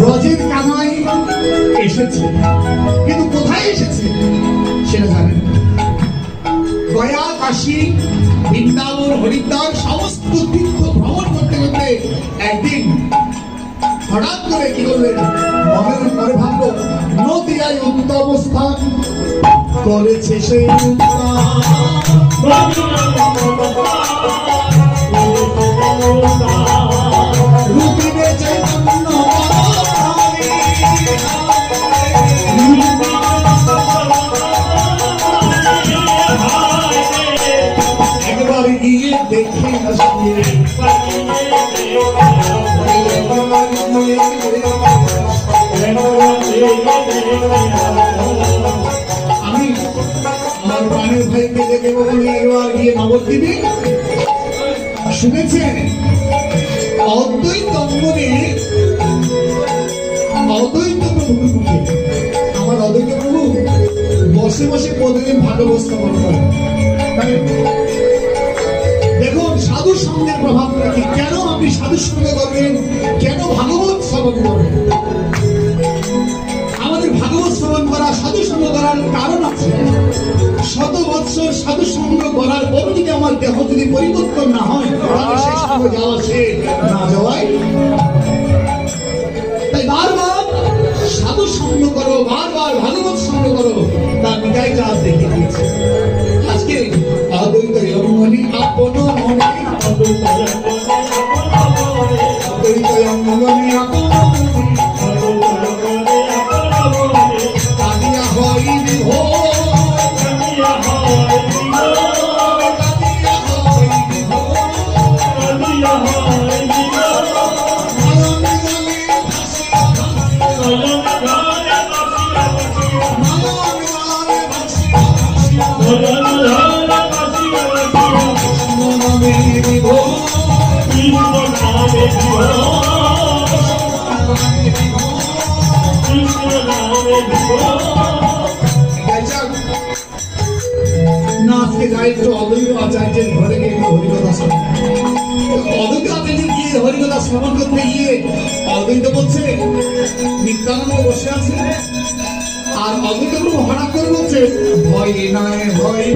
ব্রজের কানাই এসেছে, কিন্তু কোথায় এসেছে সেটা জানেন। গয়া, কাশী, বৃন্দাবন, হরিদ্বার সমস্ত তীর্থ ভ্রমণ করতে করতে একদিন হঠাৎ করে কি করলেন, মনের মনে ভাবলো নদিয়ায় উত্তম স্থান করেছে সেই রূপিনে চৈতন্য একবার গিয়ে দেখে আসবে। আমি আমার প্রাণের ভাইকে দেখে বলি একবার গিয়ে নবদ্বীপে শুনেছেন অদ্বৈত অঙ্গনে অদ্বৈত প্রভুর মুখে আমার অদ্বৈত প্রভু বসে বসে প্রতিদিন ভাগবত শ্রবণ করেন। দেখুন সাধু সঙ্গের প্রভাবটা কি, কেন আপনি সাধু সঙ্গ করবেন, কেন ভাগবত শ্রবণ করবেন। আমাদের ভাগবত শ্রবণ করা, সাধু সঙ্গ করার কারণ আছে। শত বৎসর সাধু সঙ্গ করার পর যদি আমার দেহ যদি পরিবর্তন না হয়, তাহলে সেই সঙ্গ যাওয়া সে না যাওয়াই। তাই বারবার সাধু সঙ্গ করো, বারবার ভাগবত সঙ্গ করো, তার নিতাই চাঁদ দেখে দিয়েছে। আজকে অদ্বৈত অঙ্গনি আপন মনে, অদ্বৈত অঙ্গনি আপন কাদিয়া হয় বিভোর, কাদিয়া হয় বিভোর, কাদিয়া হয় বিভোর, কাদিয়া হয় বিভোর। মালনে গলে ভাসিয়া ভাসিয়া, মালনে গলে ভাসিয়া ভাসিয়া, মালনে গলে ভাসিয়া ভাসিয়া, মালনে গলে ভাসিয়া ভাসিয়া, কৃষ্ণ নামে বিভোর, কৃষ্ণ নামে বিভোর, কৃষ্ণ নামে বিভোর। না আজকে যাই একটু অদ্বৈত আচার্যের ঘরে গিয়ে হরিকথা শোনা। অদ্বৈত আচার্যের গিয়ে হরিকথা শ্রবণ করতে গিয়ে অদ্বৈত বলছে, নিত্যানন্দ বসে আছে, আর অদ্বৈত প্রভু হঠাৎ করে বলছে ভয় নাই ভয়